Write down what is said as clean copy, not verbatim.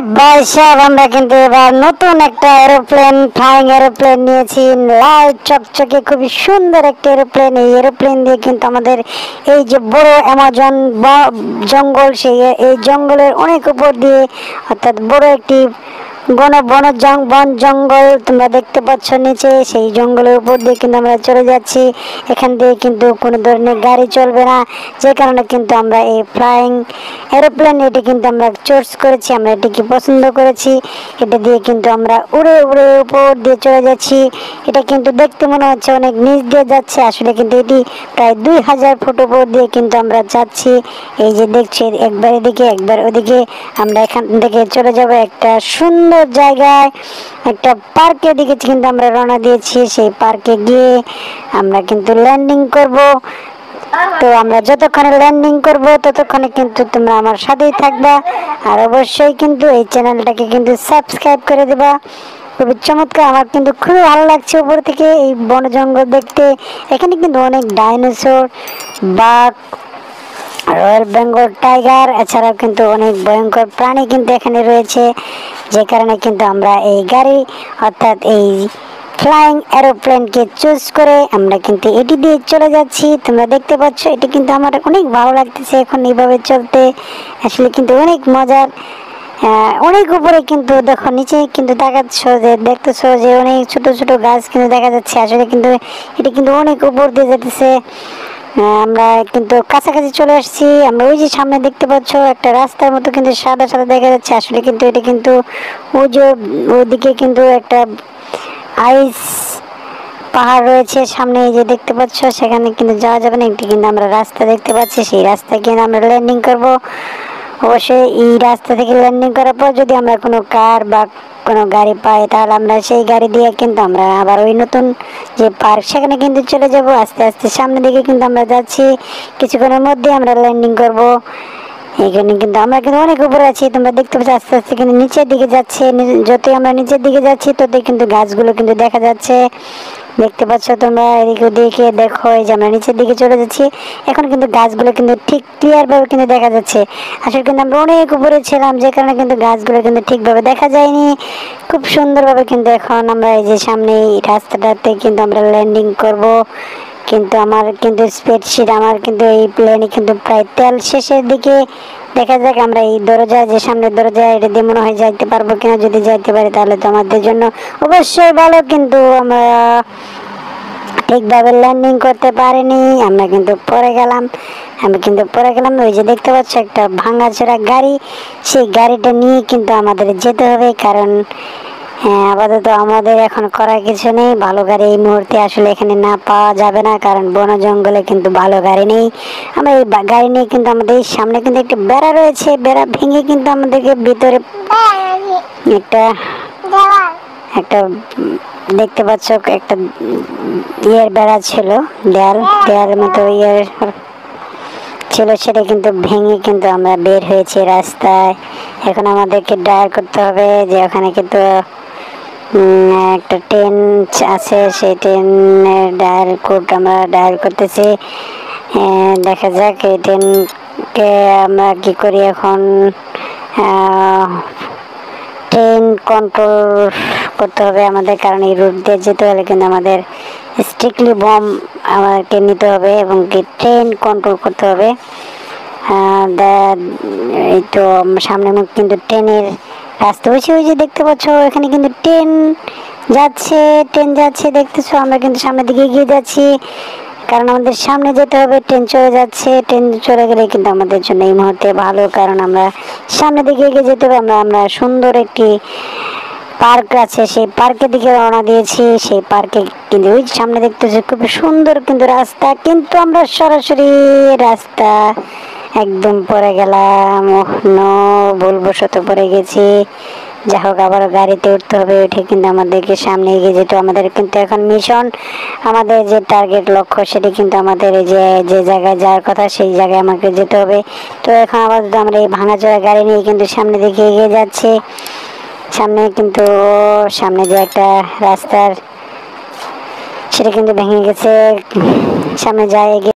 ভাই সাহেব, আমরা কিন্তু এবার নতুন একটা এরোপ্লেন, ফ্লাইং এরোপ্লেন নিয়েছি। লাল চকচকে খুবই সুন্দর একটা এরোপ্লেন। এই এরোপ্লেন দিয়ে কিন্তু আমাদের এই যে বড় অ্যামাজন জঙ্গল, সেই এই জঙ্গলের অনেক উপর দিয়ে, অর্থাৎ বড় একটি বন জঙ্গল তোমরা দেখতে পাচ্ছ নিচে, সেই জঙ্গলের উপর দিয়ে কিন্তু আমরা চলে যাচ্ছি। এখান দিয়ে কিন্তু কোনো ধরনের গাড়ি চলবে না, যে কারণে কিন্তু আমরা এই ফ্লাইং এরোপ্লেন এটি কিন্তু আমরা চুজ করেছি। আমরা এটিকে পছন্দ করেছি। এটা দিয়ে কিন্তু আমরা উড়ে উড়ে উপর দিয়ে চলে যাচ্ছি। এটা কিন্তু দেখতে মনে হচ্ছে অনেক নিচ দিয়ে যাচ্ছে, আসলে কিন্তু এটি প্রায় 2000 ফুট উপর দিয়ে কিন্তু আমরা যাচ্ছি। এই যে দেখছি, একবার এদিকে একবার ওদিকে। আমরা এখান থেকে চলে যাব একটা সুন্দর জায়গায়, একটা পার্কের দিকে কিন্তু আমরা রওনা দিয়েছি। সেই পার্কে গিয়ে আমরা কিন্তু ল্যান্ডিং করব। তো আমরা যতক্ষণে ল্যান্ডিং করব ততক্ষণে কিন্তু তোমরা আমার সাথেই থাকবা, আর অবশ্যই কিন্তু এই চ্যানেলটাকে কিন্তু সাবস্ক্রাইব করে দেবা। খুবই চমৎকার, আমার কিন্তু খুবই ভালো লাগছে উপর থেকে এই বন জঙ্গল দেখতে। এখানে কিন্তু অনেক ডাইনোসর, বাঘ, রয়্যাল বেঙ্গল টাইগার, এছাড়াও কিন্তু অনেক ভয়ঙ্কর প্রাণী কিন্তু এখানে রয়েছে। যে কারণে কিন্তু আমরা এই গাড়ি, অর্থাৎ এই ফ্লাইং এরোপ্লেনকে চুজ করে আমরা কিন্তু এটি দিয়ে চলে যাচ্ছি। তোমরা দেখতে পাচ্ছ, এটি কিন্তু আমার অনেক ভালো লাগতেছে এখন এইভাবে চলতে। আসলে কিন্তু অনেক মজার। অনেক উপরে কিন্তু দেখো, নিচে কিন্তু দেখতেছো যে অনেক ছোট ছোট গাছ কিন্তু দেখা যাচ্ছে। আসলে কিন্তু এটি কিন্তু অনেক উপর দিয়ে যেতেছে। আমরা কিন্তু কাছাকাছি চলে আসছি। আমরা ওই যে সামনে দেখতে পাচ্ছ একটা রাস্তার মতো কিন্তু সাদা সাদা দেখা যাচ্ছে। আসলে কিন্তু এটা কিন্তু ওই যে ওইদিকে কিন্তু একটা আইস পাহাড় রয়েছে সামনে, এই যে দেখতে পাচ্ছ, সেখানে কিন্তু যাওয়া যাবে না। একটি কিন্তু আমরা রাস্তা দেখতে পাচ্ছি, সেই রাস্তায় কিন্তু আমরা ল্যান্ডিং করব। অবশ্যই এই রাস্তা থেকে ল্যান্ডিং করার পর যদি আমরা কোনো কার বা কোনো গাড়ি পাই, তাহলে আমরা সেই গাড়ি দিয়ে কিন্তু আমরা আবার ওই নতুন যে পার্ক, সেখানে কিন্তু চলে যাব। আস্তে আস্তে সামনের দিকে কিন্তু আমরা যাচ্ছি। কিছুক্ষণের মধ্যে আমরা ল্যান্ডিং করব। এখানে কিন্তু আমরা কিন্তু অনেক উপরে আছি, তোমরা দেখতে পাচ্ছ। আস্তে আস্তে কিন্তু নিচের দিকে যাচ্ছে। যতই আমরা নিচের দিকে যাচ্ছি ততই কিন্তু গাছগুলো কিন্তু দেখা যাচ্ছে। দেখতে পাচ্ছ তোমরা, এদিকে ওদিকে দেখো, এই যে আমরা নিচের দিকে চলে যাচ্ছি। এখন কিন্তু গাছগুলো কিন্তু ঠিক ক্লিয়ার ভাবে কিন্তু দেখা যাচ্ছে। আসলে কিন্তু আমরা অনেক উপরে ছিলাম, যে কারণে কিন্তু গাছগুলো কিন্তু ঠিকভাবে দেখা যায়নি। খুব সুন্দরভাবে কিন্তু এখন আমরা এই যে সামনে এই রাস্তাটাতে কিন্তু আমরা ল্যান্ডিং করব। কিন্তু আমার কিন্তু স্প্রেডশিট, আমার কিন্তু এই প্লেনে কিন্তু প্রায় তেল শেষের দিকে। দেখা যাক আমরা এই দরজা, যে সামনের দরজা, এটা দিয়ে মনে হয় যাইতে পারবো কিনা। যদি যাইতে পারি তাহলে তো আমাদের জন্য অবশ্যই ভালো। কিন্তু আমরা ঠিকভাবে ল্যান্ডিং করতে পারিনি, আমরা কিন্তু পড়ে গেলাম। ওই যে দেখতে পাচ্ছ একটা ভাঙাচোরা গাড়ি, সেই গাড়িটা নিয়ে কিন্তু আমাদের যেতে হবে। কারণ আপাতত আমাদের এখন করার কিছু নেই। ভালো গাড়ি এই মুহূর্তে আসলে এখানে না পাওয়া যাবে না, কারণ বন জঙ্গলে কিন্তু ভালো গাড়ি নেই। আমরা এই গাড়ি নিয়ে কিন্তু আমাদের সামনে কিন্তু একটা বেড়া রয়েছে, বেড়া ভেঙে কিন্তু আমাদেরকে ভিতরে একটা একটা দেখতে পাচ্ছ একটা ইয়ের বেড়া ছিল, দেয়ালের মতো ইয়ের ছিল, সেটা কিন্তু ভেঙে কিন্তু আমরা বের হয়েছি রাস্তায়। এখন আমাদেরকে ডায়াল করতে হবে, যে ওখানে কিন্তু একটা ট্রেন আছে, সেই ট্রেনের ডায়াল কোড আমরা ডায়াল করতেছি। দেখা যাক এই ট্রেনকে আমরা কি করি এখন। ট্রেন কন্ট্রোল করতে হবে আমাদের, কারণ এই রুট দিয়ে যেতে হলে কিন্তু আমাদের স্ট্রিক্টলি বম আমাদেরকে নিতে হবে এবং কি ট্রেন কন্ট্রোল করতে হবে। এই তো সামনে কিন্তু ট্রেনের রাস্তা হয়েছে, ওই যে দেখতে পাচ্ছ এখানে কিন্তু ট্রেন যাচ্ছে দেখতেছো। আমরা কিন্তু সামনের দিকে এগিয়ে যাচ্ছি, কারণ আমাদের সামনে যেতে হবে। ট্রেন চলে যাচ্ছে, ট্রেন চলে গেলে কিন্তু আমাদের জন্য এই মুহূর্তে ভালো, কারণ আমরা সামনের দিকে এগিয়ে যেতে হবে। আমরা সুন্দর একটি পার্ক আছে, সেই পার্কের দিকে রওনা দিয়েছি। সেই পার্কে কিন্তু ওই সামনে দেখতেছি খুব সুন্দর কিন্তু রাস্তা, কিন্তু আমরা সরাসরি রাস্তা একদম পড়ে গেলাম। ভুলবশত পড়ে গেছি। যা হোক, আবার গাড়িতে উঠতে হবে, উঠে কিন্তু আমাদেরকে সামনে এগিয়ে যেতে। আমাদের কিন্তু এখন মিশন, আমাদের যে টার্গেট লক্ষ্য, সেটি কিন্তু আমাদের যে জায়গায় যাওয়ার কথা, সেই জায়গায় আমাকে যেতে হবে। তো এখন আপাতত আমরা এই ভাঙাচোরা গাড়ি নিয়ে কিন্তু সামনে দিকে এগিয়ে যাচ্ছি। সামনে যে একটা রাস্তার, সেটা কিন্তু ভেঙে গেছে। সামনে যায়